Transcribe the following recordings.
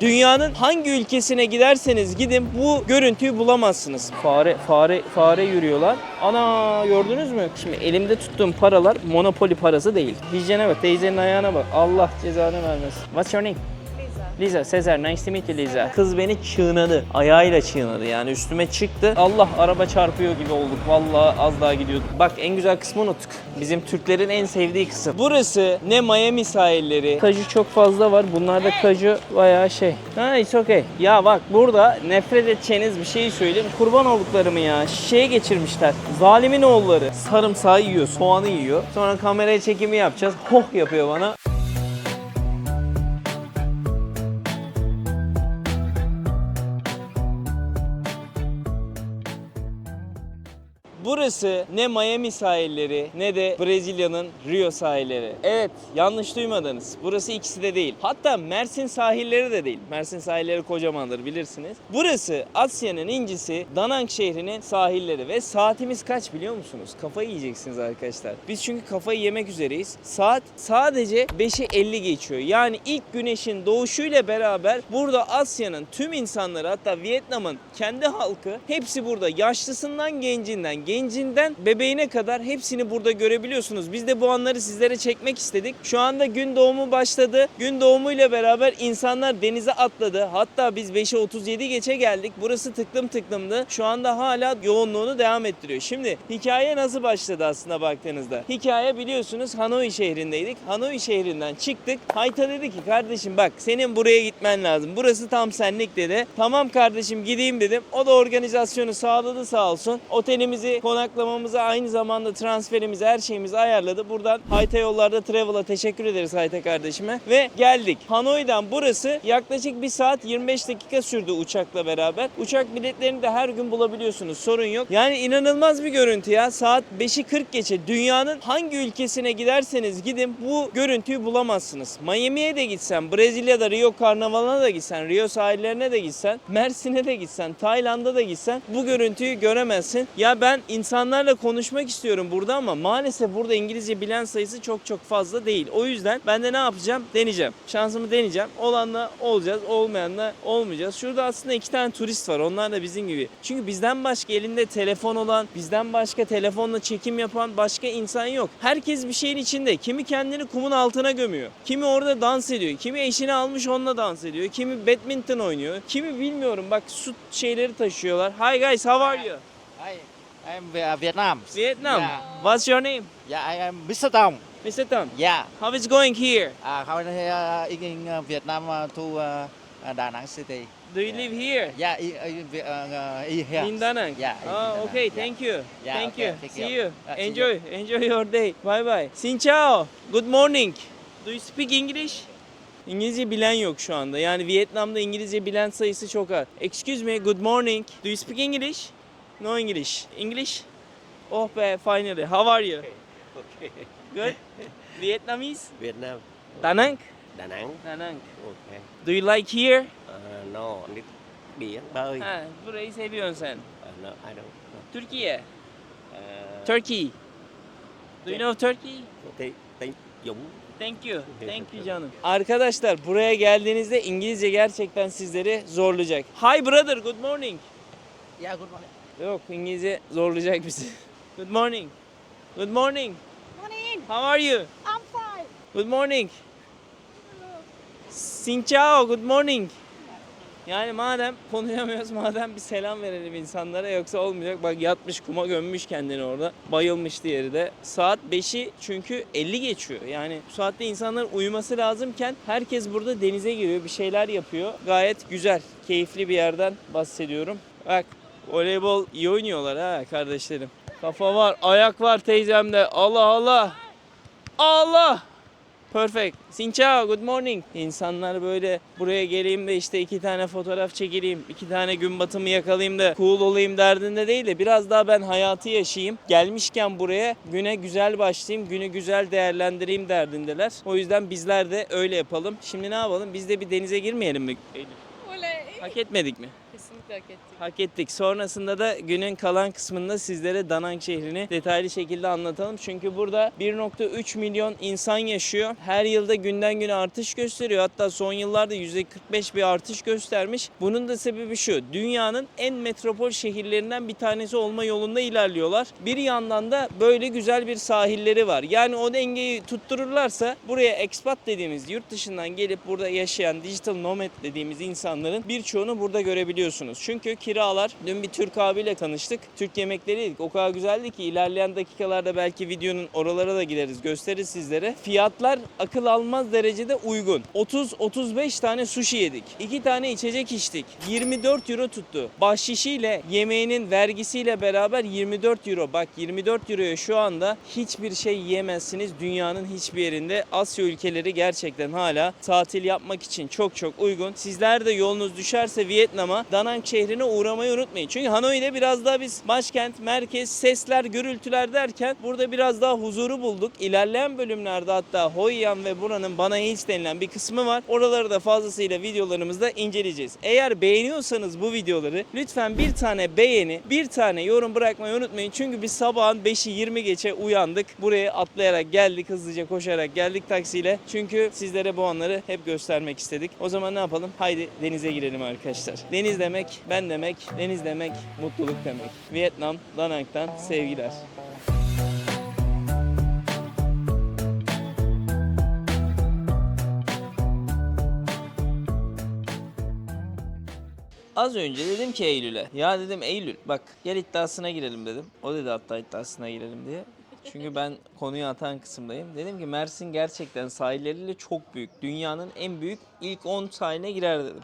Dünyanın hangi ülkesine giderseniz gidin bu görüntüyü bulamazsınız. Fare yürüyorlar. Ana, gördünüz mü? Şimdi elimde tuttuğum paralar Monopoly parası değil. Hijyene bak, teyzenin ayağına bak. Allah cezanı vermesin. What's your name? Lisa, Sezer, nice to meet you Lisa. Kız beni çiğnadı. Ayağıyla çiğnadı yani, üstüme çıktı. Allah, araba çarpıyor gibi olduk. Vallahi az daha gidiyorduk. Bak, en güzel kısmı unuttuk. Bizim Türklerin en sevdiği kısım. Burası ne Miami sahilleri. Kaju çok fazla var. Bunlarda kaju bayağı şey. Ha, it's okay. Ya bak, burada nefret edeceğiniz bir şeyi söyleyeyim. Kurban olduklarımı ya. Şişeye geçirmişler. Zalimin oğulları. Sarımsağı yiyor, soğanı yiyor. Sonra kameraya çekimi yapacağız. Hoh yapıyor bana. Burası ne Miami sahilleri ne de Brezilya'nın Rio sahilleri. Evet, yanlış duymadınız. Burası ikisi de değil. Hatta Mersin sahilleri de değil. Mersin sahilleri kocamandır, bilirsiniz. Burası Asya'nın incisi Da Nang şehrinin sahilleri ve saatimiz kaç biliyor musunuz? Kafayı yiyeceksiniz arkadaşlar. Biz çünkü kafayı yemek üzereyiz. Saat sadece 5'i 50 geçiyor. Yani ilk güneşin doğuşuyla beraber burada Asya'nın tüm insanları, hatta Vietnam'ın kendi halkı hepsi burada. Yaşlısından gencinden bebeğine kadar hepsini burada görebiliyorsunuz. Biz de bu anları sizlere çekmek istedik. Şu anda gün doğumu başladı. Gün doğumuyla beraber insanlar denize atladı. Hatta biz 5'e 37 geçe geldik. Burası tıklım tıklımdı. Şu anda hala yoğunluğunu devam ettiriyor. Şimdi hikaye nasıl başladı aslında baktığınızda? Hikaye biliyorsunuz Hanoi şehrindeydik. Hanoi şehrinden çıktık. Hayta dedi ki, kardeşim bak, senin buraya gitmen lazım. Burası tam senlik dedi. Tamam kardeşim, gideyim dedim. O da organizasyonu sağladı sağ olsun. Otelimizi, konaklamamızı, aynı zamanda transferimizi, her şeyimizi ayarladı. Buradan Hayta Yollarda Travel'a teşekkür ederiz Hayta kardeşime. Ve geldik. Hanoi'den burası yaklaşık 1 saat 25 dakika sürdü uçakla beraber. Uçak biletlerini de her gün bulabiliyorsunuz. Sorun yok. Yani inanılmaz bir görüntü ya. Saat 5'i 40 geçe. Dünyanın hangi ülkesine giderseniz gidin bu görüntüyü bulamazsınız. Miami'ye de gitsen, Brezilya'da Rio Karnavalı'na da gitsen, Rio sahillerine de gitsen, Mersin'e de gitsen, Tayland'a da gitsen bu görüntüyü göremezsin. Ya ben insanlarla konuşmak istiyorum burada ama maalesef burada İngilizce bilen sayısı çok fazla değil. O yüzden ben de ne yapacağım? Deneyeceğim. Şansımı deneyeceğim. Olanla olacağız, olmayanla olmayacağız. Şurada aslında 2 tane turist var. Onlar da bizim gibi. Çünkü bizden başka elinde telefon olan, bizden başka telefonla çekim yapan başka insan yok. Herkes bir şeyin içinde. Kimi kendini kumun altına gömüyor. Kimi orada dans ediyor. Kimi eşini almış onunla dans ediyor. Kimi badminton oynuyor. Kimi bilmiyorum. Bak, su şeyleri taşıyorlar. Hi guys, how are you? Hi, I'm Vietnam. Vietnam. Yeah. What's your name? Yeah, I am Mr. Tong. Mr. Tom. Yeah. How is going here? How in Vietnam to Da Nang City. Do you live here? Yeah, here. In Da Nang? Yeah. Oh, Da Nang, okay. yeah. Thank you. Yeah, Thank okay, you. thank See you. you. See Enjoy. Enjoy your day. Bye bye. Xin chào. Good morning. Do you speak English? İngilizce bilen yok şu anda. Yani Vietnam'da İngilizce bilen sayısı çok az. Excuse me, good morning. Do you speak English? No English. English? Oh be, finally. How are you? Okay. Good? Vietnamese? Vietnam, Da Nang? Đà Nẵng. Da Nang. Okay. Do you like here? No, đi biển bơi. Ha, burayı seviyorsun sen. No, I don't. No. Türkiye. Uh, Turkey. Do you know Turkey? Tiếng Dũng. Thank you. Thank you canım. Arkadaşlar, buraya geldiğinizde İngilizce gerçekten sizleri zorlayacak. Hi brother, good morning. Yeah, good morning. Yok, İngilizce zorlayacak bizi. Good morning. Good morning. Morning. How are you? I'm fine. Good morning. Xin chào, good morning. Yani madem konuşamıyoruz, madem bir selam verelim insanlara, yoksa olmayacak. Bak, yatmış kuma gömmüş kendini orada. Bayılmış diğeri de. Saat 5'i çünkü 50 geçiyor. Yani bu saatte insanların uyuması lazımken herkes burada denize giriyor, bir şeyler yapıyor. Gayet güzel, keyifli bir yerden bahsediyorum. Bak, voleybol iyi oynuyorlar ha kardeşlerim. Kafa var, ayak var teyzemde. Allah Allah. Allah. Perfect. Xin chào, good morning. İnsanlar böyle buraya geleyim de işte 2 tane fotoğraf çekileyim, 2 tane gün batımı yakalayayım da cool olayım derdinde değil de biraz daha ben hayatı yaşayayım. Gelmişken buraya güne güzel başlayayım, günü güzel değerlendireyim derdindeler. O yüzden bizler de öyle yapalım. Şimdi ne yapalım? Biz de bir denize girmeyelim mi? Eylül? Oley. Hak etmedik mi? Kesinlikle hak ettik. Hak ettik. Sonrasında da günün kalan kısmında sizlere Da Nang şehrini detaylı şekilde anlatalım. Çünkü burada 1,3 milyon insan yaşıyor. Her yılda günden güne artış gösteriyor. Hatta son yıllarda %45 bir artış göstermiş. Bunun da sebebi şu. Dünyanın en metropol şehirlerinden bir tanesi olma yolunda ilerliyorlar. Bir yandan da böyle güzel bir sahilleri var. Yani o dengeyi tuttururlarsa buraya expat dediğimiz yurt dışından gelip burada yaşayan digital nomad dediğimiz insanların birçoğunu burada görebiliyorsunuz. Çünkü kiralar, dün bir Türk abiyle tanıştık. Türk yemekleri yedik. O kadar güzeldi ki ilerleyen dakikalarda belki videonun oralara da gideriz, gösteririz sizlere. Fiyatlar akıl almaz derecede uygun. 30-35 tane sushi yedik. 2 tane içecek içtik. 24 euro tuttu. Bahşişiyle, yemeğinin vergisiyle beraber 24 euro. Bak 24 euroya şu anda hiçbir şey yiyemezsiniz dünyanın hiçbir yerinde. Asya ülkeleri gerçekten hala tatil yapmak için çok çok uygun. Sizler de yolunuz düşerse Vietnam'a, Da Nang şehrine uğramayı unutmayın. Çünkü Hanoi'de biraz daha biz başkent, merkez, sesler, gürültüler derken burada biraz daha huzuru bulduk. İlerleyen bölümlerde hatta Hoi An ve buranın Bana Hills denilen bir kısmı var. Oraları da fazlasıyla videolarımızda inceleyeceğiz. Eğer beğeniyorsanız bu videoları lütfen bir tane beğeni, bir tane yorum bırakmayı unutmayın. Çünkü biz sabahın 5'i 20 geçe uyandık. Buraya atlayarak geldik, hızlıca koşarak geldik taksiyle. Çünkü sizlere bu anları hep göstermek istedik. O zaman ne yapalım? Haydi denize girelim arkadaşlar. Deniz demek, ben demek, deniz demek, mutluluk demek. Vietnam, Da Nang'dan sevgiler. Az önce dedim ki Eylül'e, ya dedim Eylül bak gel iddiasına girelim dedim. O dedi hatta iddiasına girelim diye. Çünkü ben konuyu atan kısımdayım. Dedim ki Mersin gerçekten sahilleriyle çok büyük. Dünyanın en büyük ilk 10 sahiline girer dedim.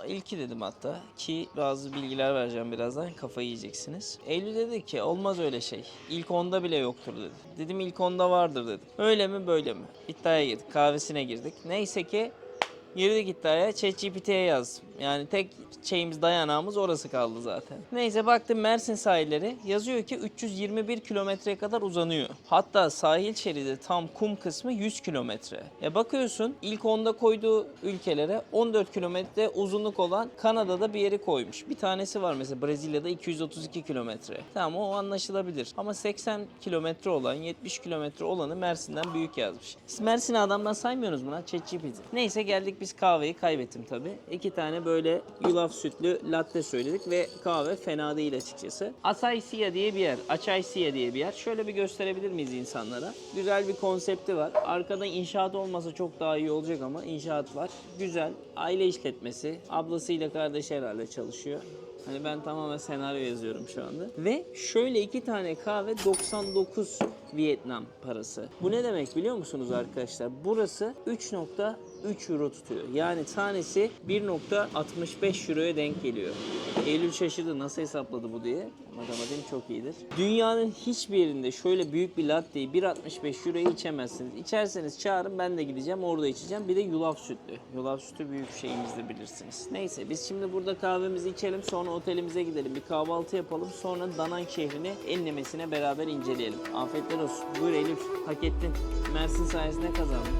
İlki dedim hatta ki bazı bilgiler vereceğim birazdan, kafayı yiyeceksiniz. Eylül dedi ki olmaz öyle şey. İlk 10'da bile yoktur dedi. Dedim ilk 10'da vardır dedim. Öyle mi böyle mi? İddiaya girdik, kahvesine girdik. Neyse ki girdik iddiaya, ChatGPT'ye yazdım. Yani tek şeyimiz, dayanağımız orası kaldı zaten. Neyse baktım Mersin sahilleri yazıyor ki 321 kilometreye kadar uzanıyor. Hatta sahil şeridi tam kum kısmı 100 kilometre. Bakıyorsun ilk 10'da koyduğu ülkelere 14 kilometre uzunluk olan Kanada'da bir yeri koymuş. Bir tanesi var mesela Brezilya'da 232 kilometre. Tamam o anlaşılabilir. Ama 80 kilometre olan, 70 kilometre olanı Mersin'den büyük yazmış. Siz Mersin'i adamdan saymıyorsunuz mu lan? ChatGPT. Neyse geldik biz kahveyi, kaybettim tabii. 2 tane böyle yulaf sütlü latte söyledik ve kahve fena değil açıkçası. Acai Sia diye bir yer, Acai Sia diye bir yer. Şöyle bir gösterebilir miyiz insanlara? Güzel bir konsepti var. Arkada inşaat olmasa çok daha iyi olacak ama inşaat var. Güzel. Aile işletmesi. Ablasıyla kardeşi herhalde çalışıyor. Hani ben tamamen senaryo yazıyorum şu anda. Ve şöyle 2 tane kahve 99 Vietnam parası. Bu ne demek biliyor musunuz arkadaşlar? Burası 3,3 euro tutuyor. Yani tanesi 1,65 euroya denk geliyor. Eylül şaşırdı nasıl hesapladı bu diye. Matematiğim çok iyidir. Dünyanın hiçbir yerinde şöyle büyük bir latteyi 1,65 euroya içemezsiniz. İçerseniz çağırın, ben de gideceğim orada içeceğim. Bir de yulaf sütlü. Yulaf sütü büyük şeyimizdir bilirsiniz. Neyse biz şimdi burada kahvemizi içelim, sonra otelimize gidelim. Bir kahvaltı yapalım, sonra Da Nang şehrini enlemesine beraber inceleyelim. Afiyetler olsun. Buyur Eylül, hak ettin. Mersin sayesinde kazandın.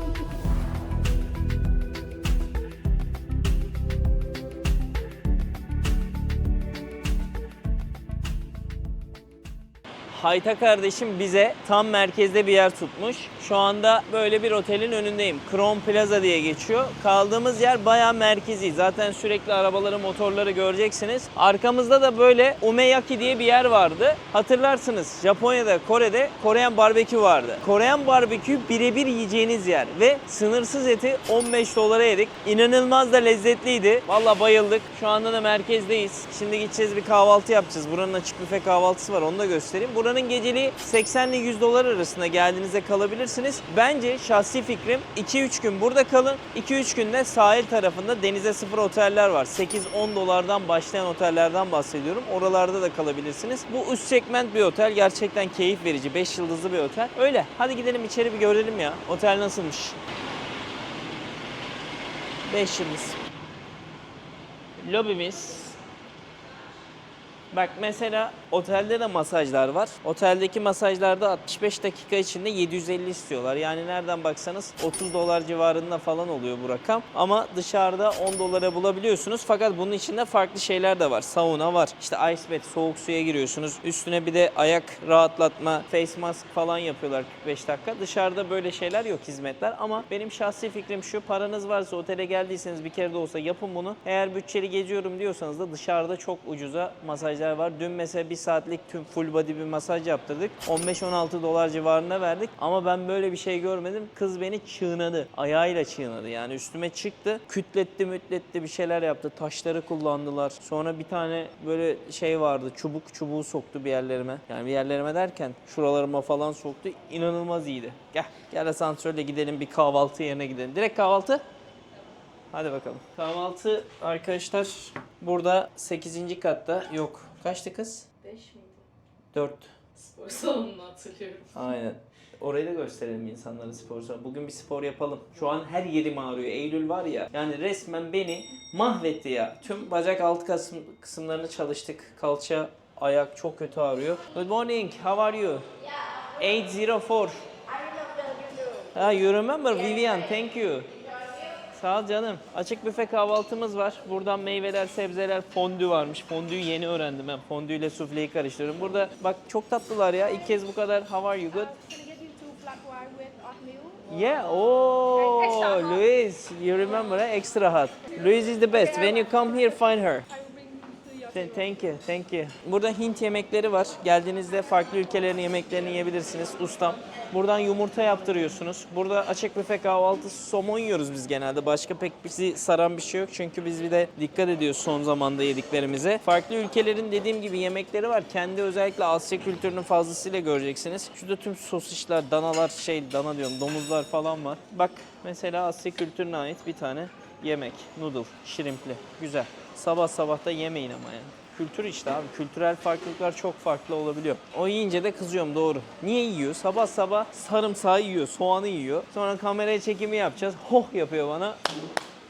Hayta kardeşim bize tam merkezde bir yer tutmuş. Şu anda böyle bir otelin önündeyim. Crown Plaza diye geçiyor. Kaldığımız yer bayağı merkezi. Zaten sürekli arabaları, motorları göreceksiniz. Arkamızda da böyle Umeyaki diye bir yer vardı. Hatırlarsınız Japonya'da, Kore'de Korean barbekü vardı. Korean barbekü birebir yiyeceğiniz yer. Ve sınırsız eti 15 dolara yedik. İnanılmaz da lezzetliydi. Valla bayıldık. Şu anda da merkezdeyiz. Şimdi gideceğiz, bir kahvaltı yapacağız. Buranın açık büfe kahvaltısı var. Onu da göstereyim. Buranın geceliği 80 ile 100 dolar arasında, geldiğinizde kalabilirsiniz. Bence şahsi fikrim 2-3 gün burada kalın. 2-3 günde sahil tarafında denize sıfır oteller var. 8-10 dolardan başlayan otellerden bahsediyorum. Oralarda da kalabilirsiniz. Bu üst segment bir otel. Gerçekten keyif verici. 5 yıldızlı bir otel. Öyle. Hadi gidelim içeri bir görelim ya. Otel nasılmış? 5 yıldız. Lobimiz. Bak mesela otelde de masajlar var. Oteldeki masajlarda 65 dakika içinde 750 istiyorlar. Yani nereden baksanız 30 dolar civarında falan oluyor bu rakam. Ama dışarıda 10 dolara bulabiliyorsunuz. Fakat bunun içinde farklı şeyler de var. Sauna var. İşte ice bath, soğuk suya giriyorsunuz. Üstüne bir de ayak rahatlatma, face mask falan yapıyorlar 45 dakika. Dışarıda böyle şeyler yok, hizmetler. Ama benim şahsi fikrim şu: paranız varsa, otele geldiyseniz bir kere de olsa yapın bunu. Eğer bütçeli geziyorum diyorsanız da dışarıda çok ucuza masajlar var. Dün mesela bir saatlik tüm full body bir masaj yaptırdık. 15-16 dolar civarına verdik. Ama ben böyle bir şey görmedim. Kız beni çiğnadı. Ayağıyla çiğnadı. Yani üstüme çıktı. Kütletti mütletti bir şeyler yaptı. Taşları kullandılar. Sonra bir tane böyle şey vardı. Çubuğu soktu bir yerlerime. Yani bir yerlerime derken şuralarıma falan soktu. İnanılmaz iyiydi. Gel asansörle gidelim, bir kahvaltı yerine gidelim. Direkt kahvaltı. Hadi bakalım. Kahvaltı arkadaşlar burada 8. katta. Yok. Kaçtı kız? 5 miydi? 4. Spor salonunu hatırlıyorum. Aynen. Orayı da gösterelim insanlara, spor salonu. Bugün bir spor yapalım. Şu an her yerim ağrıyor. Eylül var ya. Yani resmen beni mahvetti ya. Tüm bacak alt kısımlarını çalıştık. Kalça, ayak çok kötü ağrıyor. Good morning. How are you? 804. You remember Vivian? Thank you. Sağ ol canım. Açık büfe kahvaltımız var. Buradan meyveler, sebzeler, fondü varmış. Fondüyü yeni öğrendim ben. Fondüyle sufleyi karıştırıyorum. Burada bak çok tatlılar ya. İlk kez bu kadar. How are you? Good? Can I get you two flat white with oatmeal? Yeah. Oh, Extra hot. Louis, you remember? Extra hot. Louis is the best. When you come here, find her. I will bring you to your table. Thank you, thank you. Burada Hint yemekleri var. Geldiğinizde farklı ülkelerin yemeklerini yiyebilirsiniz. Ustam. Buradan yumurta yaptırıyorsunuz. Burada açık büfe kahvaltısı, somon yiyoruz biz genelde. Başka pek bizi saran bir şey yok. Çünkü biz bir de dikkat ediyoruz son zamanda yediklerimize. Farklı ülkelerin dediğim gibi yemekleri var. Kendi özellikle Asya kültürünün fazlasıyla göreceksiniz. Şurada tüm sosisler, danalar, dana diyorum, domuzlar falan var. Bak mesela Asya kültürüne ait bir tane yemek. Noodle, şirimpli. Güzel. Sabah sabah da yemeyin ama yani. Kültür işte abi. Kültürel farklılıklar çok farklı olabiliyor. O yiyince de kızıyorum, doğru. Niye yiyor? Sabah sabah sarımsağı yiyor, soğanı yiyor. Sonra kameraya çekimi yapacağız. Hoh yapıyor bana.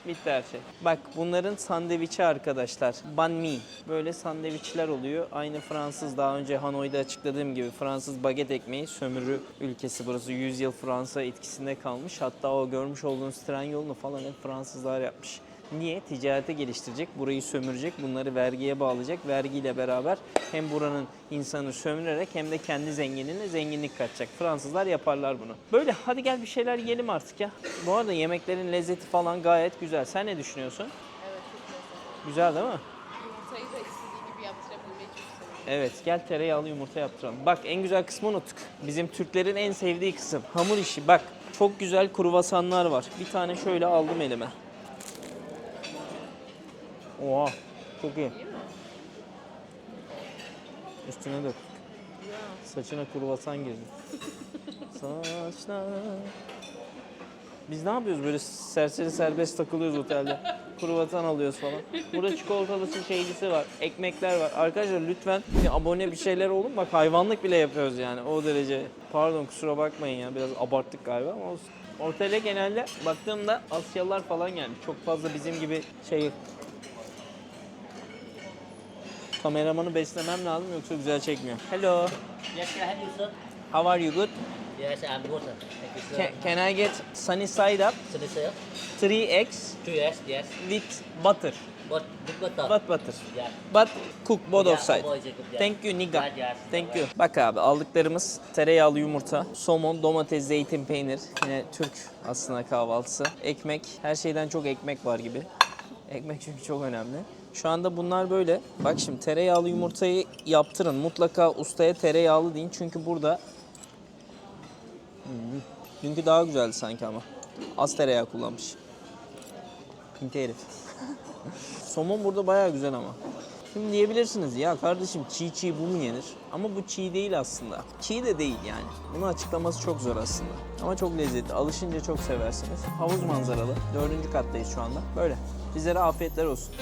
Bitti her şey. Bak bunların sandviçi arkadaşlar. Banh mi. Böyle sandviçler oluyor. Aynı Fransız, daha önce Hanoi'de açıkladığım gibi Fransız baget ekmeği, sömürü ülkesi burası. 100 yıl Fransa etkisinde kalmış. Hatta o görmüş olduğunuz tren yolunu falan hep Fransızlar yapmış. Niye? Ticarete geliştirecek, burayı sömürecek, bunları vergiye bağlayacak. Vergiyle beraber hem buranın insanı sömürerek hem de kendi zenginliğine zenginlik katacak. Fransızlar yaparlar bunu. Böyle, hadi gel bir şeyler yiyelim artık ya. Bu arada yemeklerin lezzeti falan gayet güzel. Sen ne düşünüyorsun? Evet, çok lezzetli. Güzel değil mi? Yumurtayı da istediği gibi yaptırabilmeyi çok seviyorum. Evet, gel tereyağlı yumurta yaptıralım. Bak en güzel kısmı unuttuk. Bizim Türklerin en sevdiği kısım. Hamur işi. Bak çok güzel kruvasanlar var. Bir tane şöyle aldım elime. Oha, çok iyi. Üstüne dök. Saçına kruvasan girdi. Saçlar. Biz ne yapıyoruz böyle serseri serbest takılıyoruz otelde. Kruvasan alıyoruz falan. Burada çikolatalısı şeylisi var. Ekmekler var. Arkadaşlar lütfen bir abone bir şeyler olun. Bak hayvanlık bile yapıyoruz yani o derece. Pardon kusura bakmayın ya biraz abarttık galiba ama olsun. Otele genelde baktığımda Asyalılar falan gelmiş. Çok fazla bizim gibi şey... Kameramanı beslemem lazım yoksa güzel çekmiyor. Hello. Yes, can I help you, sir? How are you? Good? Yes, I'm good, sir. Thank you, sir. Can I get sunny side up? Sorry, sir. 3 eggs 2 yes, yes. with butter. But with butter. But butter. Yeah. But cook both Yeah, of side. both is good, yeah. Thank you nigga. Yeah, yes, Thank you. alright. Bak abi aldıklarımız tereyağlı yumurta, somon, domates, zeytin, peynir. Yine Türk aslında kahvaltısı. Ekmek. Her şeyden çok ekmek var gibi. Ekmek çünkü çok önemli. Şu anda bunlar böyle. Bak şimdi tereyağlı yumurtayı yaptırın. Mutlaka ustaya tereyağlı deyin. Çünkü burada... Dünkü daha güzeldi sanki ama. Az tereyağı kullanmış. Pinti herif. Somon burada bayağı güzel ama. Şimdi diyebilirsiniz ya kardeşim çiğ bu mu yenir? Ama bu çiğ değil aslında. Çiğ de değil yani. Bunu açıklaması çok zor aslında. Ama çok lezzetli. Alışınca çok seversiniz. Havuz manzaralı. 4. kattayız şu anda. Böyle. Bizlere afiyetler olsun.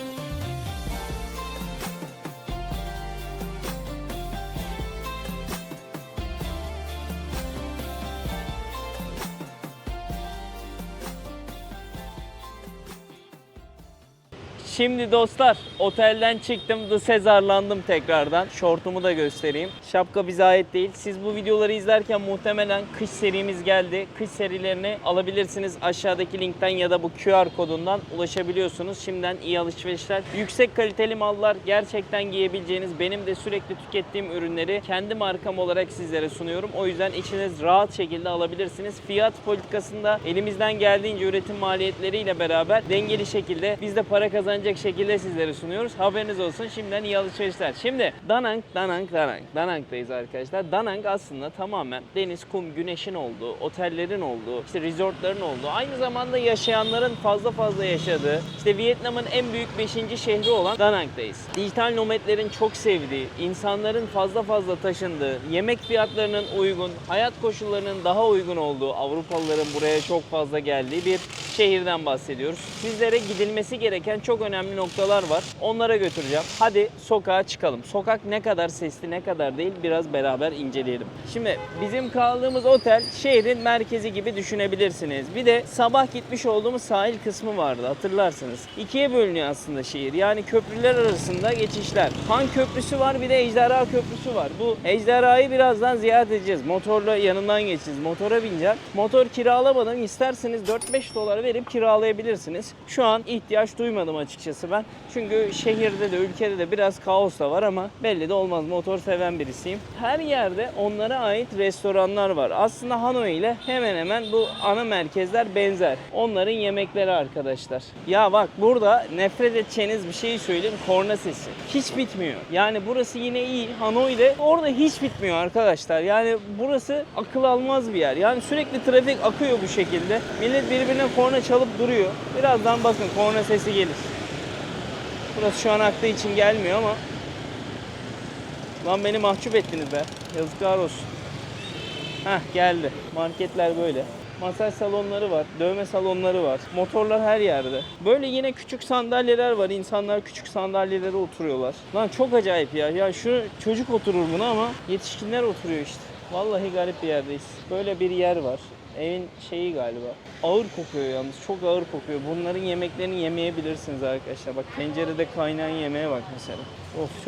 Şimdi dostlar otelden çıktım. The Sezarlandım tekrardan. Şortumu da göstereyim. Şapka bize ait değil. Siz bu videoları izlerken muhtemelen kış serimiz geldi. Kış serilerini alabilirsiniz. Aşağıdaki linkten ya da bu QR kodundan ulaşabiliyorsunuz. Şimdiden iyi alışverişler. Yüksek kaliteli mallar, gerçekten giyebileceğiniz, benim de sürekli tükettiğim ürünleri kendi markam olarak sizlere sunuyorum. O yüzden içiniz rahat şekilde alabilirsiniz. Fiyat politikasında elimizden geldiğince üretim maliyetleriyle beraber dengeli şekilde biz de para kazanacak şekilde sizlere sunuyoruz. Haberiniz olsun. Şimdiden iyi alışverişler. Şimdi Danang'dayız arkadaşlar. Danang aslında tamamen deniz, kum, güneşin olduğu, otellerin olduğu, işte resortların olduğu, aynı zamanda yaşayanların fazla yaşadığı, işte Vietnam'ın en büyük 5. şehri olan Danang'dayız. Dijital nomadlerin çok sevdiği, insanların fazla taşındığı, yemek fiyatlarının uygun, hayat koşullarının daha uygun olduğu, Avrupalıların buraya çok fazla geldiği bir şehirden bahsediyoruz. Sizlere gidilmesi gereken çok önemli noktalar var. Onlara götüreceğim. Hadi sokağa çıkalım. Sokak ne kadar sesli, ne kadar değil biraz beraber inceleyelim. Şimdi bizim kaldığımız otel şehrin merkezi gibi düşünebilirsiniz. Bir de sabah gitmiş olduğumuz sahil kısmı vardı, hatırlarsınız. İkiye bölünüyor aslında şehir. Yani köprüler arasında geçişler. Han Köprüsü var, bir de Ejderha Köprüsü var. Bu Ejderha'yı birazdan ziyaret edeceğiz. Motorla yanından geçeceğiz. Motora bineceğim. Motor kiralamadan isterseniz 4-5 dolar verip kiralayabilirsiniz. Şu an ihtiyaç duymadım açıkçası ben. Çünkü şehirde de ülkede de biraz kaos da var ama belli de olmaz. Motor seven birisiyim. Her yerde onlara ait restoranlar var. Aslında Hanoi ile hemen hemen bu ana merkezler benzer. Onların yemekleri arkadaşlar. Ya bak burada nefret edeceğiniz bir şeyi söyleyeyim. Korna sesi. Hiç bitmiyor. Yani burası yine iyi. Hanoi'de orada hiç bitmiyor arkadaşlar. Yani burası akıl almaz bir yer. Yani sürekli trafik akıyor bu şekilde. Millet birbirine korna çalıp duruyor. Birazdan bakın korna sesi gelir. Burası şu an aktığı için gelmiyor ama lan beni mahcup ettiniz be. Yazıklar olsun. Heh geldi. Marketler böyle. Masaj salonları var, dövme salonları var. Motorlar her yerde. Böyle yine küçük sandalyeler var. İnsanlar küçük sandalyelere oturuyorlar. Lan çok acayip ya. Ya şu çocuk oturur buna ama yetişkinler oturuyor işte. Vallahi garip bir yerdeyiz. Böyle bir yer var. Evin şeyi galiba. Ağır kokuyor yalnız. Çok ağır kokuyor. Bunların yemeklerini yemeyebilirsiniz arkadaşlar. Bak tencerede kaynayan yemeğe bak mesela. Of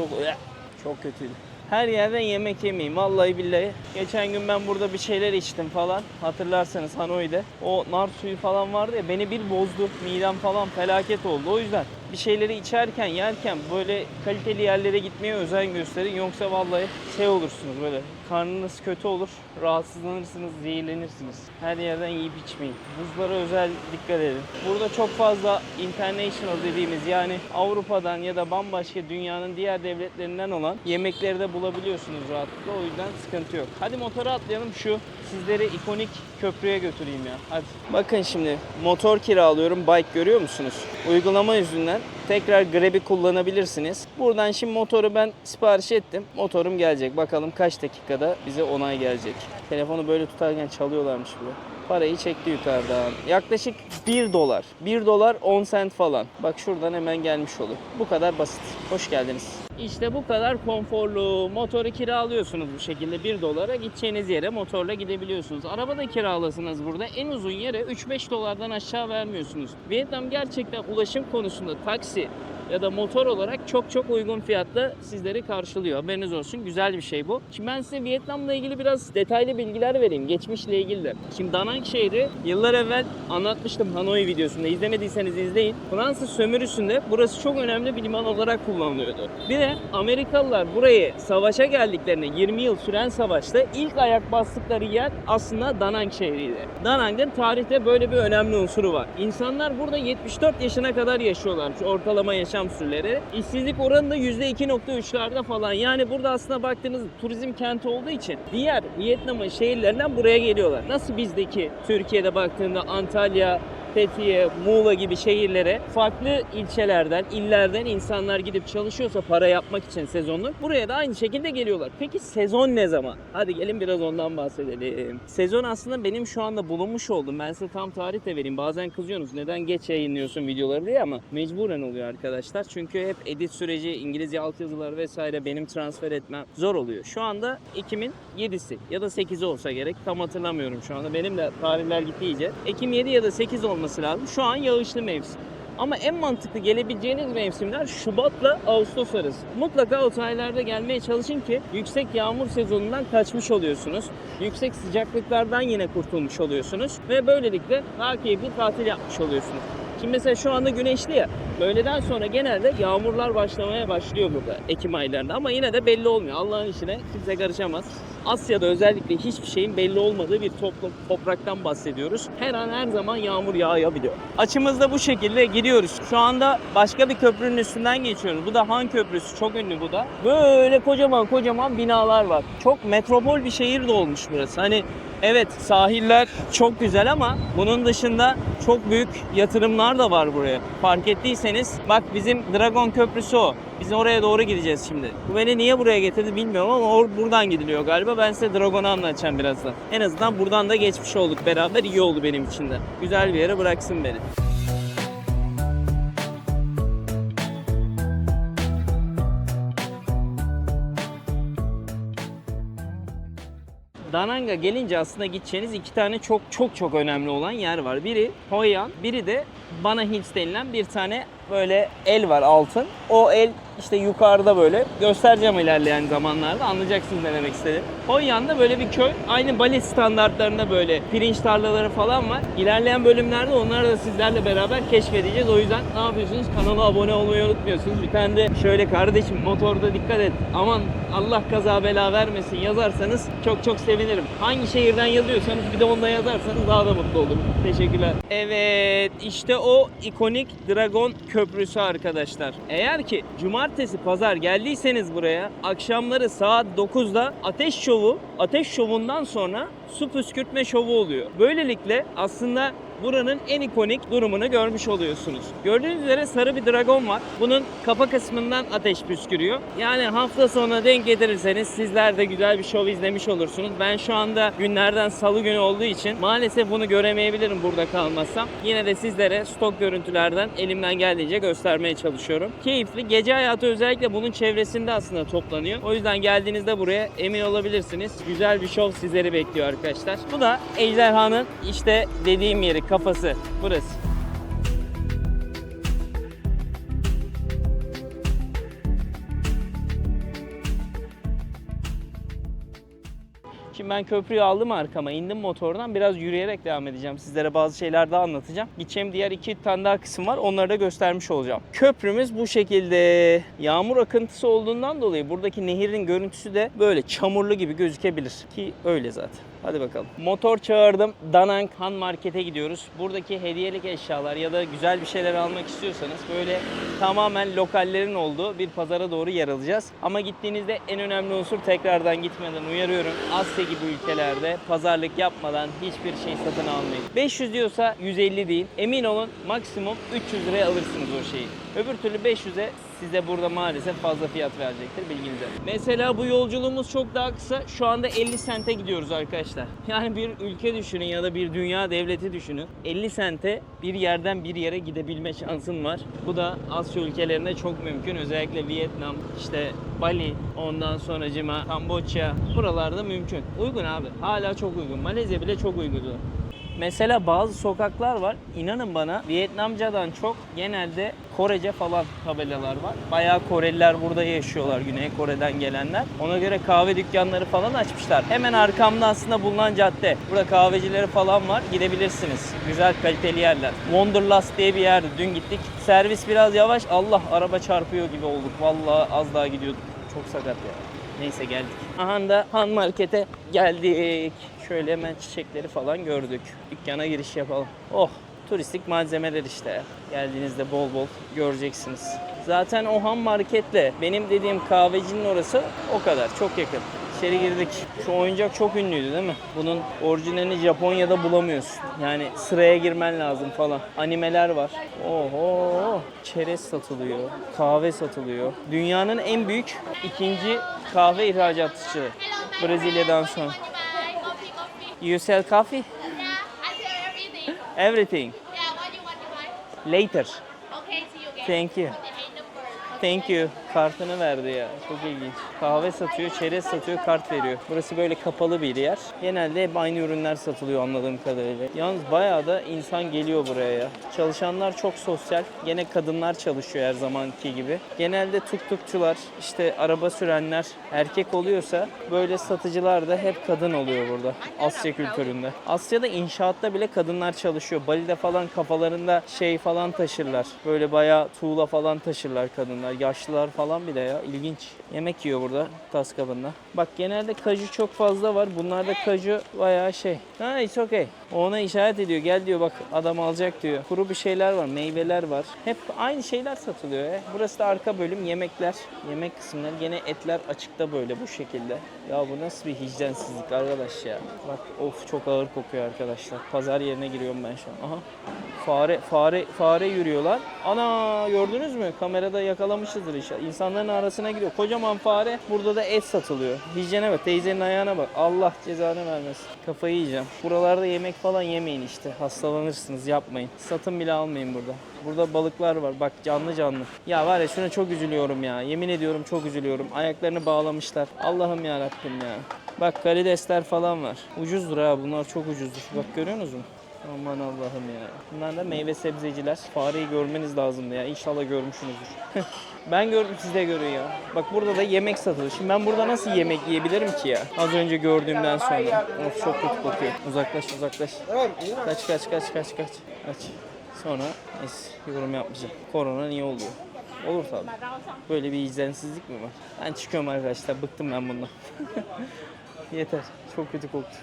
çok kötüydü. Her yerden yemek yemeyin. Vallahi billahi. Geçen gün ben burada bir şeyler içtim falan. Hatırlarsanız Hanoi'de. O nar suyu falan vardı ya, beni bir bozdu. Midem falan felaket oldu. O yüzden bir şeyleri içerken, yerken böyle kaliteli yerlere gitmeye özen gösterin. Yoksa vallahi şey olursunuz böyle. Karnınız kötü olur. Rahatsızlanırsınız, zehirlenirsiniz. Her yerden yiyip içmeyin. Buzlara özel dikkat edin. Burada çok fazla international dediğimiz, yani Avrupa'dan ya da bambaşka dünyanın diğer devletlerinden olan yemekleri de bulabiliyorsunuz rahatlıkla. O yüzden sıkıntı yok. Hadi motora atlayalım, şu sizleri ikonik köprüye götüreyim ya. Hadi. Bakın şimdi motor kiralıyorum. Bike görüyor musunuz? Uygulama yüzünden tekrar Grab'i kullanabilirsiniz. Buradan şimdi motoru ben sipariş ettim. Motorum gelecek. Bakalım kaç dakikada bize onay gelecek. Telefonu böyle tutarken çalıyorlarmış bile. Parayı çekti yukarıdan. Yaklaşık 1 dolar. 1 dolar 10 sent falan. Bak şuradan hemen gelmiş oluyor. Bu kadar basit. Hoş geldiniz. İşte bu kadar konforlu. Motoru kiralıyorsunuz bu şekilde 1 dolara. Gideceğiniz yere motorla gidebiliyorsunuz. Araba da kiralasınız burada. En uzun yere 3-5 dolardan aşağı vermiyorsunuz. Vietnam gerçekten ulaşım konusunda taksi ya da motor olarak çok uygun fiyatta sizleri karşılıyor. Haberiniz olsun. Güzel bir şey bu. Şimdi ben size Vietnam'la ilgili biraz detaylı bilgiler vereyim. Geçmişle ilgili de. Şimdi Danang şehri yıllar evvel anlatmıştım Hanoi videosunda. İzlemediyseniz izleyin. Fransız sömürüsünde burası çok önemli bir liman olarak kullanılıyordu. Bir de Amerikalılar burayı savaşa geldiklerinde 20 yıl süren savaşta ilk ayak bastıkları yer aslında Danang şehriydi. Danang'ın tarihte böyle bir önemli unsuru var. İnsanlar burada 74 yaşına kadar yaşıyorlarmış. Ortalama yaşam süreleri. İşsizlik oranı da %2.3'lerde falan. Yani burada aslında baktığınız turizm kenti olduğu için diğer Vietnam'ın şehirlerinden buraya geliyorlar. Nasıl bizdeki Türkiye'de baktığında Antalya, Fethiye, Muğla gibi şehirlere farklı ilçelerden, illerden insanlar gidip çalışıyorsa para yapmak için sezonluk, buraya da aynı şekilde geliyorlar. Peki sezon ne zaman? Hadi gelin biraz ondan bahsedelim. Sezon aslında benim şu anda bulunmuş olduğum, ben size tam tarih de vereyim. Bazen kızıyorsunuz neden geç yayınlıyorsun videoları diye, ama mecburen oluyor arkadaşlar. Çünkü hep edit süreci, İngilizce altyazılar vesaire benim transfer etmem zor oluyor. Şu anda Ekim'in 7'si ya da 8'i olsa gerek. Tam hatırlamıyorum şu anda. Benim de tarihler gitti iyice. Ekim 7 ya da 8 olması lazım. Şu an yağışlı mevsim. Ama en mantıklı gelebileceğiniz mevsimler Şubat'la Ağustos arası. Mutlaka o tarihlerde gelmeye çalışın ki yüksek yağmur sezonundan kaçmış oluyorsunuz. Yüksek sıcaklıklardan yine kurtulmuş oluyorsunuz. Ve böylelikle daha keyifli tatil yapmış oluyorsunuz. Şimdi mesela şu anda güneşli ya. Öğleden sonra genelde yağmurlar başlamaya başlıyor burada Ekim aylarında. Ama yine de belli olmuyor. Allah'ın işine kimse karışamaz. Asya'da özellikle hiçbir şeyin belli olmadığı bir topraktan bahsediyoruz. Her an her zaman yağmur yağabiliyor. Açımızda bu şekilde gidiyoruz. Şu anda başka bir köprünün üstünden geçiyoruz. Bu da Han Köprüsü. Çok ünlü bu da. Böyle kocaman kocaman binalar var. Çok metropol bir şehir de olmuş burası. Hani evet sahiller çok güzel ama bunun dışında çok büyük yatırımlar da var buraya. Fark ettiyseniz bak bizim Dragon Köprüsü o. Biz oraya doğru gideceğiz şimdi. Bu beni niye buraya getirdi bilmiyorum ama buradan gidiliyor galiba. Ben size Dragon'u anlatacağım birazdan. En azından buradan da geçmiş olduk beraber. İyi oldu benim için de. Güzel bir yere bıraksın beni. Da Nang'a gelince aslında gideceğiniz iki tane çok önemli olan yer var. Biri Hoi An, biri de Bana Hills denilen bir tane böyle el var altın. O el işte yukarıda böyle. Göstereceğim ilerleyen zamanlarda. Anlayacaksınız ne demek istedim. Hoi An'da böyle bir köy. Aynı Bali standartlarında böyle pirinç tarlaları falan var. İlerleyen bölümlerde onları da sizlerle beraber keşfedeceğiz. O yüzden ne yapıyorsunuz? Kanala abone olmayı unutmuyorsunuz. Bir tane de şöyle kardeşim motorda dikkat et. Aman Allah kaza bela vermesin yazarsanız çok sevinirim. Hangi şehirden yazıyorsanız bir de onda yazarsanız daha da mutlu olurum. Teşekkürler. Evet işte o ikonik Dragon Köprüsü arkadaşlar. Eğer ki cumartesi pazar geldiyseniz buraya akşamları saat 9'da ateş şovundan sonra su püskürtme şovu oluyor. Böylelikle aslında buranın en ikonik durumunu görmüş oluyorsunuz. Gördüğünüz üzere sarı bir dragon var. Bunun kafa kısmından ateş püskürüyor. Yani hafta sonuna denk getirirseniz sizler de güzel bir şov izlemiş olursunuz. Ben şu anda günlerden salı günü olduğu için maalesef bunu göremeyebilirim burada kalmazsam. Yine de sizlere stok görüntülerden elimden geldiğince göstermeye çalışıyorum. Keyifli. Gece hayatı özellikle bunun çevresinde aslında toplanıyor. O yüzden geldiğinizde buraya emin olabilirsiniz. Güzel bir şov sizleri bekliyor arkadaşlar. Bu da ejderhanın işte dediğim yeri, kafası burası. Şimdi ben köprüyü aldım arkama, indim motordan, biraz yürüyerek devam edeceğim. Sizlere bazı şeyler daha anlatacağım. Gideceğim diğer iki tane daha kısım var, onları da göstermiş olacağım. Köprümüz bu şekilde. Yağmur akıntısı olduğundan dolayı buradaki nehirin görüntüsü de böyle çamurlu gibi gözükebilir. Ki öyle zaten. Hadi bakalım. Motor çağırdım. Da Nang Han Market'e gidiyoruz. Buradaki hediyelik eşyalar ya da güzel bir şeyler almak istiyorsanız böyle tamamen lokallerin olduğu bir pazara doğru yer alacağız. Ama gittiğinizde en önemli unsur, tekrardan gitmeden uyarıyorum, Asya gibi ülkelerde pazarlık yapmadan hiçbir şey satın almayın. 500 diyorsa 150 değil. Emin olun maksimum 300 liraya alırsınız o şeyi. Öbür türlü 500'e size burada maalesef fazla fiyat verecektir, bilginize. Mesela bu yolculuğumuz çok daha kısa. Şu anda 50 sente gidiyoruz arkadaşlar. Yani bir ülke düşünün ya da bir dünya devleti düşünün. 50 sente bir yerden bir yere gidebilme şansın var. Bu da Asya ülkelerinde çok mümkün. Özellikle Vietnam, işte Bali, ondan sonracıma Kamboçya, buralarda mümkün. Uygun abi. Hala çok uygun. Malezya bile çok uygundu. Mesela bazı sokaklar var. İnanın bana Vietnamcadan çok genelde Korece falan tabelalar var. Bayağı Koreliler burada yaşıyorlar, Güney Kore'den gelenler. Ona göre kahve dükkanları falan açmışlar. Hemen arkamda aslında bulunan cadde. Burada kahvecileri falan var. Gidebilirsiniz. Güzel kaliteli yerler. Wonderlust diye bir yerdi. Dün gittik. Servis biraz yavaş. Allah, araba çarpıyor gibi olduk. Vallahi az daha gidiyorduk. Çok sakat ya. Neyse geldik. Aha da Han Market'e geldik. Şöyle hemen çiçekleri falan gördük. Dükkana giriş yapalım. Oh, turistik malzemeler işte. Geldiğinizde bol bol göreceksiniz. Zaten o Han Market'le benim dediğim kahvecinin orası o kadar. Çok yakın. İçeri girdik. Şu oyuncak çok ünlüydü değil mi? Bunun orijinalini Japonya'da bulamıyorsun. Yani sıraya girmen lazım falan. Animeler var. Oho! Çerez satılıyor. Kahve satılıyor. Dünyanın en büyük ikinci kahve ihracatçısı. Brezilya'dan sonra. You sell coffee? Yeah, I sell everything. Everything. Yeah, what you want to buy? Later. Okay, see you again. Thank you. The 8 number. Thank you. Kartını verdi ya. Çok ilginç. Kahve satıyor, çerez satıyor, kart veriyor. Burası böyle kapalı bir yer. Genelde hep aynı ürünler satılıyor anladığım kadarıyla. Yalnız bayağı da insan geliyor buraya ya. Çalışanlar çok sosyal. Gene kadınlar çalışıyor her zamanki gibi. Genelde tuk-tukçular, işte araba sürenler erkek oluyorsa böyle satıcılar da hep kadın oluyor burada. Asya kültüründe. Asya'da inşaatta bile kadınlar çalışıyor. Bali'de falan kafalarında şey falan taşırlar. Böyle bayağı tuğla falan taşırlar kadınlar. Yaşlılar falan bile ya. İlginç. Yemek yiyor burada tas kabında. Bak genelde kaju çok fazla var. Bunlarda kaju bayağı şey. Ha, it's okay. Ona işaret ediyor. Gel diyor, bak adam alacak diyor. Kuru bir şeyler var. Meyveler var. Hep aynı şeyler satılıyor ya. Burası da arka bölüm, yemekler. Yemek kısımları. Gene etler açıkta böyle bu şekilde. Ya bu nasıl bir hijyensizlik arkadaş ya. Bak of, çok ağır kokuyor arkadaşlar. Pazar yerine giriyorum ben şu an. Aha. Fare yürüyorlar. Ana, gördünüz mü? Kamerada yakalamışızdır inşallah. İnsanların arasına giriyor. Kocaman fare. Burada da et satılıyor. Hijyene bak. Teyzenin ayağına bak. Allah cezanı vermesin. Kafayı yiyeceğim. Buralarda yemek falan yemeyin işte. Hastalanırsınız. Yapmayın. Satın bile almayın burada. Burada balıklar var. Bak canlı canlı. Ya var ya, şuna çok üzülüyorum ya. Yemin ediyorum çok üzülüyorum. Ayaklarını bağlamışlar. Allah'ım ya Rabbim ya. Bak karidesler falan var. Ucuzdur ha. Bunlar çok ucuzdur. Bak görüyor musunuz? Aman Allah'ım ya. Bunlar da meyve sebzeciler. Fareyi görmeniz lazımdı ya. İnşallah görmüşsünüzdür. Ben gördüm, siz de görün ya. Bak burada da yemek satılıyor. Şimdi ben burada nasıl yemek yiyebilirim ki ya? Az önce gördüğümden sonra. Of, çok kötü kokuyor. Uzaklaş. Kaç. Sonra yorum yapmayacağım. Korona niye oluyor? Olur tabii. Böyle bir izlensizlik mi var? Ben çıkıyorum arkadaşlar. Bıktım ben bundan. Yeter. Çok kötü koktu.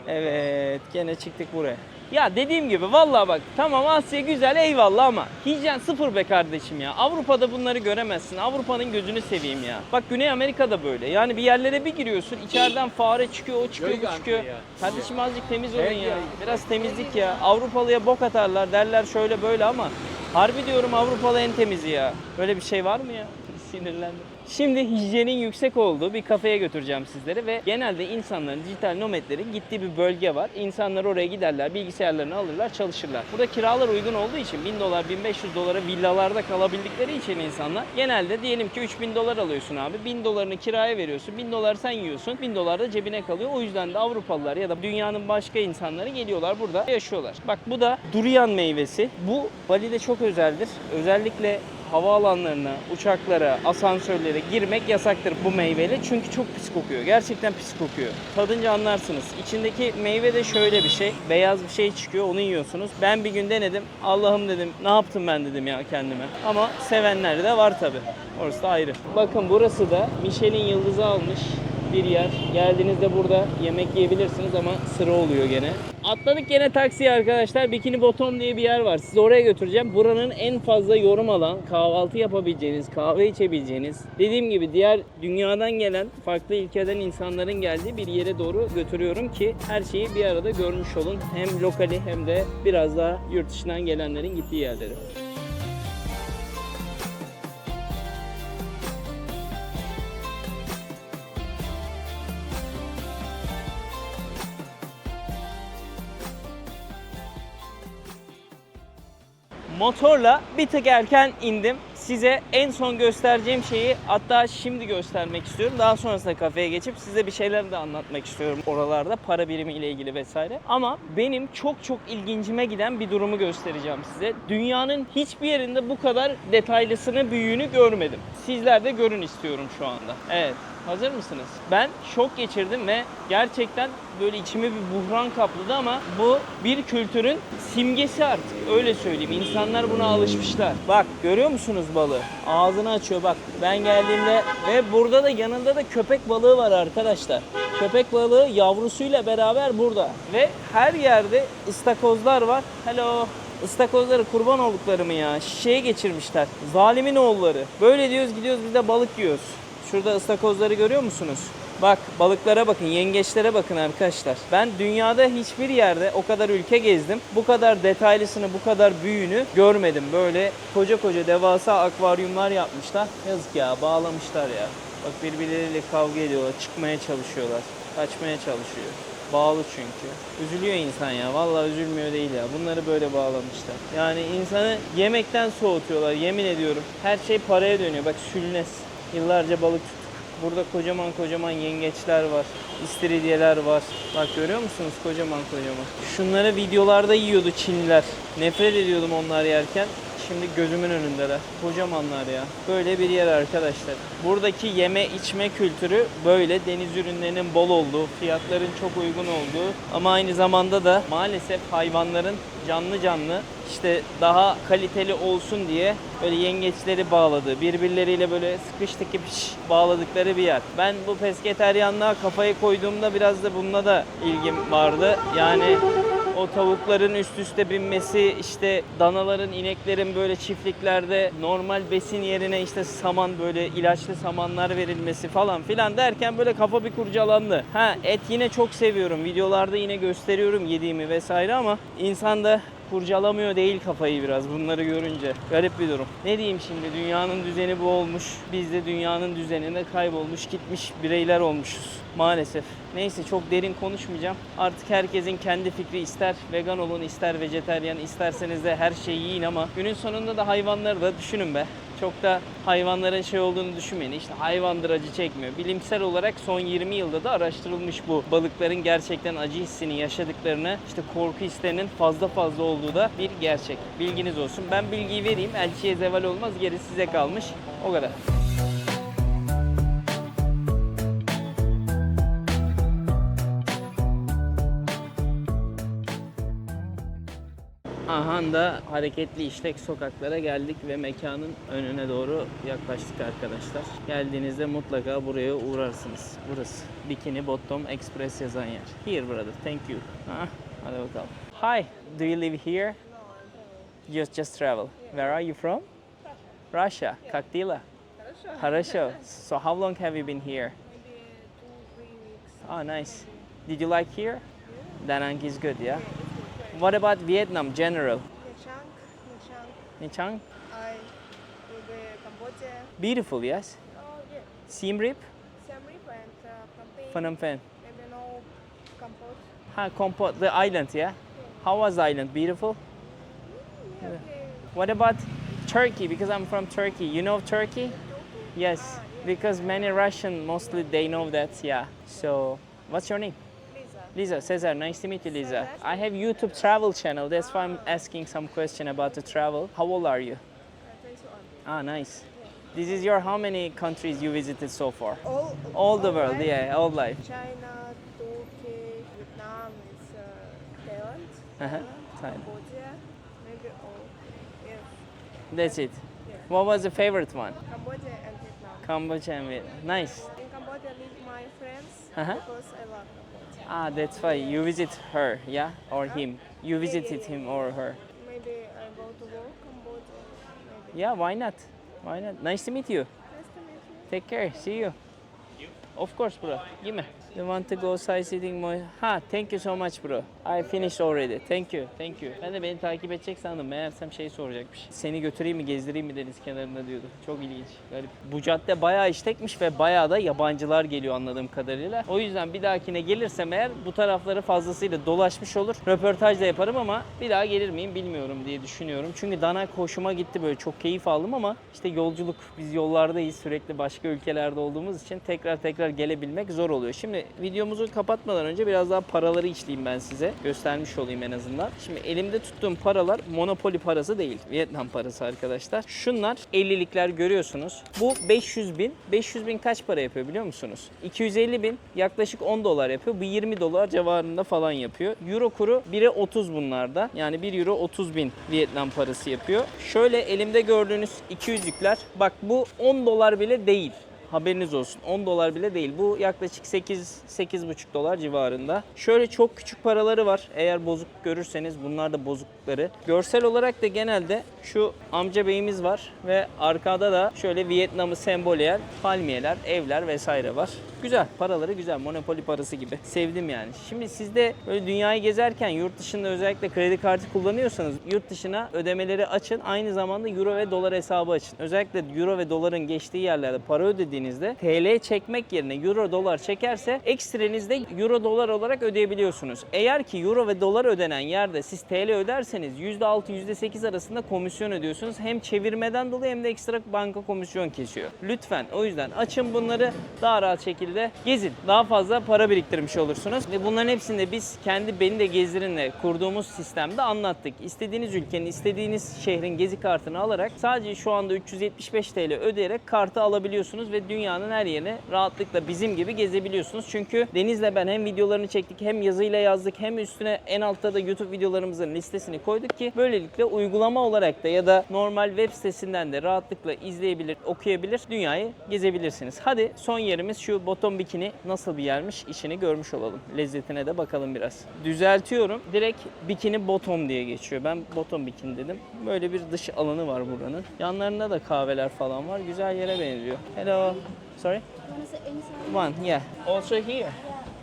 Evet. Gene çıktık buraya. Ya dediğim gibi vallahi bak, tamam Asya güzel eyvallah ama hijyen sıfır be kardeşim ya. Avrupa'da bunları göremezsin. Avrupa'nın gözünü seveyim ya. Bak Güney Amerika'da böyle. Yani bir yerlere bir giriyorsun, içeriden fare çıkıyor, o çıkıyor, bu çıkıyor. Kardeşim azıcık temiz olun ya. Biraz temizlik ya. Avrupalıya bok atarlar, derler şöyle böyle ama harbi diyorum Avrupalı en temizi ya. Böyle bir şey var mı ya? Sinirlendim. Şimdi hijyenin yüksek olduğu bir kafeye götüreceğim sizleri ve genelde insanların, dijital nomadlerin gittiği bir bölge var. İnsanlar oraya giderler, bilgisayarlarını alırlar, çalışırlar. Burada kiralar uygun olduğu için $1000, $1500 villalarda kalabildikleri için insanlar genelde diyelim ki $3000 alıyorsun abi. $1000'ını kiraya veriyorsun, $1000 sen yiyorsun, $1000 da cebine kalıyor. O yüzden de Avrupalılar ya da dünyanın başka insanları geliyorlar, burada yaşıyorlar. Bak bu da durian meyvesi. Bu Bali'de çok özeldir. Özellikle havaalanlarına, uçaklara, asansörlere girmek yasaktır bu meyveyle. Çünkü çok pis kokuyor. Gerçekten pis kokuyor. Tadınca anlarsınız. İçindeki meyve de şöyle bir şey. Beyaz bir şey çıkıyor. Onu yiyorsunuz. Ben bir gün denedim. Allah'ım dedim. Ne yaptım ben dedim ya kendime. Ama sevenler de var tabii. Orası da ayrı. Bakın burası da Michelin yıldızı almış bir yer. Geldiğinizde burada yemek yiyebilirsiniz ama sıra oluyor gene. Atladık gene taksiye arkadaşlar. Bikini Bottom diye bir yer var. Sizi oraya götüreceğim. Buranın en fazla yorum alan, kahvaltı yapabileceğiniz, kahve içebileceğiniz, dediğim gibi diğer dünyadan gelen, farklı ülkeden insanların geldiği bir yere doğru götürüyorum ki her şeyi bir arada görmüş olun. Hem lokali hem de biraz daha yurt dışından gelenlerin gittiği yerleri. Motorla bir tık erken indim. Size en son göstereceğim şeyi hatta şimdi göstermek istiyorum. Daha sonrasında kafeye geçip size bir şeyler de anlatmak istiyorum oralarda. Para birimi ile ilgili vesaire. Ama benim çok ilgincime giden bir durumu göstereceğim size. Dünyanın hiçbir yerinde bu kadar detaylısını, büyüğünü görmedim. Sizler de görün istiyorum şu anda. Evet. Hazır mısınız? Ben şok geçirdim ve gerçekten böyle içimi bir buhran kapladı ama bu bir kültürün simgesi artık. Öyle söyleyeyim. İnsanlar buna alışmışlar. Bak görüyor musunuz balığı? Ağzını açıyor bak. Ben geldiğimde ve burada da yanında da köpek balığı var arkadaşlar. Köpek balığı yavrusuyla beraber burada. Ve her yerde ıstakozlar var. Hello. Istakozları kurban olduklarımı ya. Şişeye geçirmişler. Zalimin oğulları. Böyle diyoruz, gidiyoruz biz de balık yiyoruz. Şurada ıstakozları görüyor musunuz? Bak balıklara bakın, yengeçlere bakın arkadaşlar. Ben dünyada hiçbir yerde o kadar ülke gezdim. Bu kadar detaylısını, bu kadar büyüğünü görmedim. Böyle koca devasa akvaryumlar yapmışlar. Yazık ya, bağlamışlar ya. Bak birbirleriyle kavga ediyorlar, çıkmaya çalışıyorlar, kaçmaya çalışıyor. Bağlı çünkü. Üzülüyor insan ya. Vallahi üzülmüyor değil ya. Bunları böyle bağlamışlar. Yani insanı yemekten soğutuyorlar. Yemin ediyorum. Her şey paraya dönüyor. Bak sülnes. Yıllarca balık tuttuk. Burada kocaman kocaman yengeçler var. İstiridyeler var. Bak görüyor musunuz? Kocaman kocaman. Şunları videolarda yiyordu Çinliler. Nefret ediyordum onlar yerken. Şimdi gözümün önündeler. Kocamanlar ya. Böyle bir yer arkadaşlar. Buradaki yeme içme kültürü böyle. Deniz ürünlerinin bol olduğu, fiyatların çok uygun olduğu ama aynı zamanda da maalesef hayvanların canlı canlı işte daha kaliteli olsun diye böyle yengeçleri bağladığı, birbirleriyle böyle sıkış tıkış bağladıkları bir yer. Ben bu pesketeryanlığa kafayı koyduğumda biraz da bununla da ilgim vardı. Yani o tavukların üst üste binmesi, işte danaların, ineklerin böyle çiftliklerde normal besin yerine işte saman, böyle ilaçlı samanlar verilmesi falan filan derken böyle kafa bir kurcalandı. Et yine çok seviyorum. Videolarda yine gösteriyorum yediğimi vesaire ama insan da kurcalamıyor değil kafayı biraz bunları görünce. Garip bir durum. Ne diyeyim şimdi, dünyanın düzeni bu olmuş. Biz de dünyanın düzeninde kaybolmuş gitmiş bireyler olmuşuz maalesef. Neyse çok derin konuşmayacağım. Artık herkesin kendi fikri, ister vegan olun ister vejetaryen, isterseniz de her şeyi yiyin ama günün sonunda da hayvanları da düşünün be. Çok da hayvanların şey olduğunu düşünmeyin. İşte hayvandır acı çekmiyor. Bilimsel olarak son 20 yılda da araştırılmış bu. Balıkların gerçekten acı hissini yaşadıklarını, işte korku hislerinin fazla olduğu da bir gerçek. Bilginiz olsun. Ben bilgiyi vereyim. Elçiye zeval olmaz. Gerisi size kalmış. O kadar. Aha da hareketli işlek sokaklara geldik ve mekanın önüne doğru yaklaştık arkadaşlar. Geldiğinizde mutlaka buraya uğrarsınız. Burası Bikini Bottom Express yazan yer. Here brother, thank you. Hadi bakalım. Hi, do you live here? Just travel. Where are you from? Russia. Как дела? Хорошо. So how long have you been here? Maybe 2-3 weeks. Oh, nice. Did you like here? Da Nang is good, yeah? What about Vietnam, general? Nha Trang. Nha Trang? I will be Cambodia. Beautiful, yes? Oh yeah. Siem Reap? Siem Reap and Phnom Penh. Phnom Penh. Maybe no Cambodia. Kampot, the island, yeah? How was the island? Beautiful? Yeah, okay. What about Turkey? Because I'm from Turkey. You know Turkey? Yes. Because many Russian, mostly they know that, yeah. So, what's your name? Lisa. Lisa, Cesar, nice to meet you, Lisa. Cesar. I have YouTube travel channel. That's why I'm asking some question about the travel. How old are you? 21. Nice. This is your how many countries you visited so far? All The world, life. yeah, all life. China, Turkey, Vietnam, is Thailand, Uh-huh. Thailand. Cambodia, maybe all. Yes. That's it. Yeah. What was the favorite one? Cambodia and Vietnam. Cambodia and Vietnam. Nice. In Cambodia, I meet my friends Uh-huh. because I love Cambodia. That's why you visit her, yeah, or him. You visited him or her. Maybe I go to work Cambodia. Maybe. Yeah, why not? Why not? Nice to meet you. Nice to meet you. Take care. See you. Of course, bro. Give me. You want to go sightseeing more? Thank you so much, bro. I finished already. Thank you. Thank you. Ben de beni takip edecek sandım. Meğersem şey soracakmış. Seni götüreyim mi, gezdireyim mi deniz kenarında diyordu. Çok ilginç. Garip. Bu cadde bayağı işlekmiş ve bayağı da yabancılar geliyor anladığım kadarıyla. O yüzden bir dahakine gelirsem eğer bu tarafları fazlasıyla dolaşmış olur. Röportaj da yaparım ama bir daha gelir miyim bilmiyorum diye düşünüyorum. Çünkü Dana hoşuma gitti, böyle çok keyif aldım ama işte yolculuk, biz yollardayız, sürekli başka ülkelerde olduğumuz için tekrar gelebilmek zor oluyor. Şimdi videomuzu kapatmadan önce biraz daha paraları işleyeyim ben size. Göstermiş olayım en azından. Şimdi elimde tuttuğum paralar Monopoly parası değil. Vietnam parası arkadaşlar. Şunlar 50'likler görüyorsunuz. Bu 500 bin. 500 bin kaç para yapıyor biliyor musunuz? 250 bin yaklaşık 10 dolar yapıyor. Bu 20 dolar civarında falan yapıyor. Euro kuru 1'e 30 bunlarda. Yani 1 euro 30 bin Vietnam parası yapıyor. Şöyle elimde gördüğünüz 200'lükler. Bak bu 10 dolar bile değil. Haberiniz olsun. 10 dolar bile değil. Bu yaklaşık 8-8,5 dolar civarında. Şöyle çok küçük paraları var. Eğer bozuk görürseniz bunlar da bozuklukları. Görsel olarak da genelde şu amca beyimiz var ve arkada da şöyle Vietnam'ı semboleyen palmiyeler, evler vesaire var. Güzel. Paraları güzel. Monopoly parası gibi. Sevdim yani. Şimdi siz de böyle dünyayı gezerken yurt dışında özellikle kredi kartı kullanıyorsanız yurt dışına ödemeleri açın. Aynı zamanda euro ve dolar hesabı açın. Özellikle euro ve doların geçtiği yerlerde para ödediğinizde geldiğinizde TL çekmek yerine euro dolar çekerse ekstrenizde euro dolar olarak ödeyebiliyorsunuz. Eğer ki euro ve dolar ödenen yerde siz TL öderseniz %6 %8 arasında komisyon ödüyorsunuz. Hem çevirmeden dolayı hem de ekstra banka komisyon kesiyor. Lütfen o yüzden açın bunları, daha rahat şekilde gezin. Daha fazla para biriktirmiş olursunuz. Ve bunların hepsini de biz kendi Beni de Gezdirin'le kurduğumuz sistemde anlattık. İstediğiniz ülkenin, istediğiniz şehrin gezi kartını alarak sadece şu anda 375 TL ödeyerek kartı alabiliyorsunuz ve dünyanın her yerine rahatlıkla bizim gibi gezebiliyorsunuz. Çünkü Deniz'le ben hem videolarını çektik, hem yazıyla yazdık, hem üstüne en altta da YouTube videolarımızın listesini koyduk ki böylelikle uygulama olarak da ya da normal web sitesinden de rahatlıkla izleyebilir, okuyabilir, dünyayı gezebilirsiniz. Hadi son yerimiz şu Bottom Bikini nasıl bir yermiş, işini görmüş olalım. Lezzetine de bakalım biraz. Düzeltiyorum. Direkt Bikini Bottom diye geçiyor. Ben Bottom Bikini dedim. Böyle bir dış alanı var buranın. Yanlarında da kahveler falan var. Güzel yere benziyor. Hello. Sorry? You want to sit inside? One, yeah. Also here.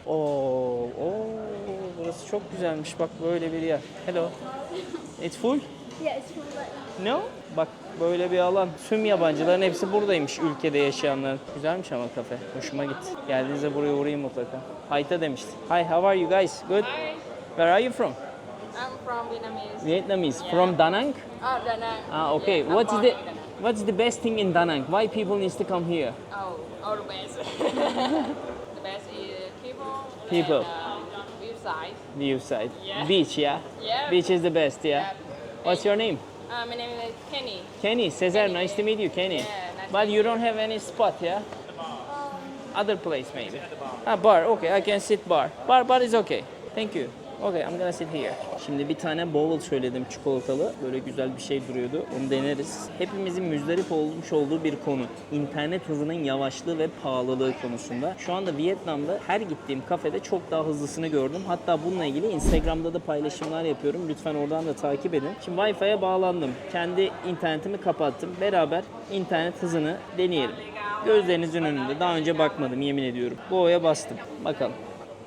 Oo, burası çok güzelmiş. Bak böyle bir yer. Hello. It's full? Yeah, it's full right No? Bak böyle bir alan. Tüm yabancıların hepsi buradaymış, ülkede yaşayanlar. Güzelmiş ama kafe. Hoşuma gitti. Geldiğinizde buraya uğrayın mutlaka. Hayta demişti. Hi, how are you guys? Good? Hi, Where are you from? I'm from Vietnamese. Vietnamese. From Da Nang? Oh, Da Nang. Ah, okay. Yeah, I'm born in Da Nang. What's the best thing in Da Nang? Why people needs to come here? Oh, the best. The best is people. People. And, view side. View side. Yeah. Beach, yeah? Yeah. Beach is the best, yeah? Yeah. What's your name? My name is Kenny. Kenny. Cesar, nice to meet you, Kenny. Yeah, nice But to you don't have any spot, yeah? Other place maybe. Ah, bar. Okay, I can sit bar. Bar is okay. Thank you. Okay, I'm gonna sit here. Şimdi bir tane bowl söyledim çikolatalı. Böyle güzel bir şey duruyordu. Onu deneriz. Hepimizin müzdarip olmuş olduğu bir konu. İnternet hızının yavaşlığı ve pahalılığı konusunda. Şu anda Vietnam'da her gittiğim kafede çok daha hızlısını gördüm. Hatta bununla ilgili Instagram'da da paylaşımlar yapıyorum. Lütfen oradan da takip edin. Şimdi Wi-Fi'ye bağlandım. Kendi internetimi kapattım. Beraber internet hızını deneyelim. Gözlerinizin önünde. Daha önce bakmadım, yemin ediyorum. Go'ya bastım. Bakalım.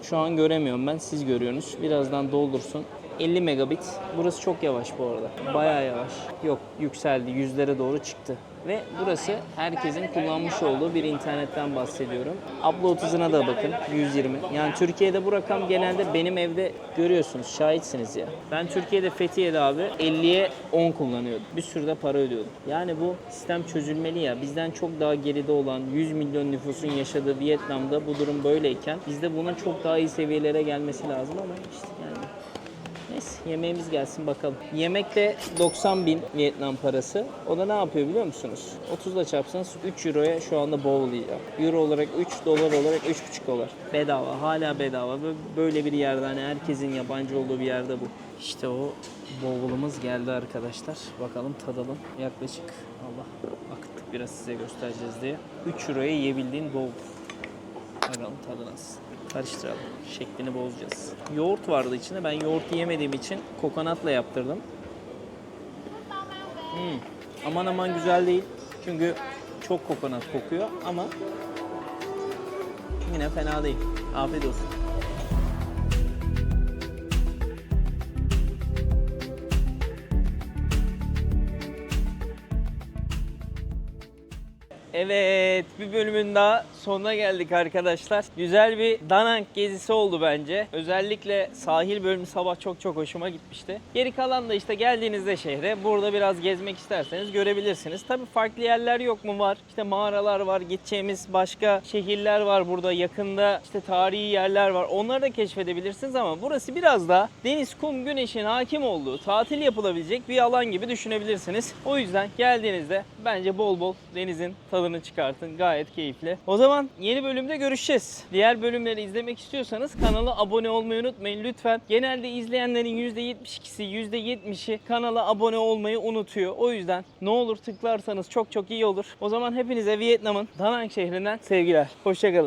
Şu an göremiyorum ben. Siz görüyorsunuz. Birazdan doldursun. 50 megabit. Burası çok yavaş bu arada. Bayağı yavaş. Yok, yükseldi. Yüzlere doğru çıktı. Ve burası herkesin kullanmış olduğu bir internetten bahsediyorum. Upload hızına da bakın. 120. Yani Türkiye'de bu rakam genelde benim evde görüyorsunuz. Şahitsiniz ya. Ben Türkiye'de Fethiye'de abi 50'ye 10 kullanıyordum. Bir sürü de para ödüyordum. Yani bu sistem çözülmeli ya. Bizden çok daha geride olan 100 milyon nüfusun yaşadığı Vietnam'da bu durum böyleyken bizde bunun çok daha iyi seviyelere gelmesi lazım ama işte yani. Neyse, yemeğimiz gelsin bakalım. Yemek de 90.000 Vietnam parası. O da ne yapıyor biliyor musunuz? 30'la çarpsanız 3 euroya şu anda bowl yiyeceğim. Euro olarak 3, dolar olarak 3,5 dolar. Bedava, hala bedava. Böyle bir yerde, hani herkesin yabancı olduğu bir yerde bu. İşte o bowl'umuz geldi arkadaşlar. Bakalım tadalım. Yaklaşık, Allah akıttık biraz size göstereceğiz diye. 3 euroya yiyebildiğin bowl. Bakalım tadı nasıl. Karıştıralım. Şeklini bozacağız. Yoğurt vardı içinde. Ben yoğurt yemediğim için kokonatla yaptırdım. Aman aman güzel değil. Çünkü çok kokonat kokuyor ama yine fena değil. Afiyet olsun. Evet, bir bölümün daha sonuna geldik arkadaşlar. Güzel bir Da Nang gezisi oldu bence. Özellikle sahil bölümü sabah çok hoşuma gitmişti. Geri kalan da işte geldiğinizde şehre burada biraz gezmek isterseniz görebilirsiniz. Tabii farklı yerler yok mu var? İşte mağaralar var, gideceğimiz başka şehirler var burada. Yakında işte tarihi yerler var. Onları da keşfedebilirsiniz ama burası biraz daha deniz, kum, güneşin hakim olduğu, tatil yapılabilecek bir alan gibi düşünebilirsiniz. O yüzden geldiğinizde bence bol bol denizin tadını çıkartın. Gayet keyifli. O zaman yeni bölümde görüşeceğiz. Diğer bölümleri izlemek istiyorsanız kanala abone olmayı unutmayın lütfen. Genelde izleyenlerin %72'si, %70'i kanala abone olmayı unutuyor. O yüzden ne olur tıklarsanız çok iyi olur. O zaman hepinize Vietnam'ın Da Nang şehrinden sevgiler. Hoşça kalın.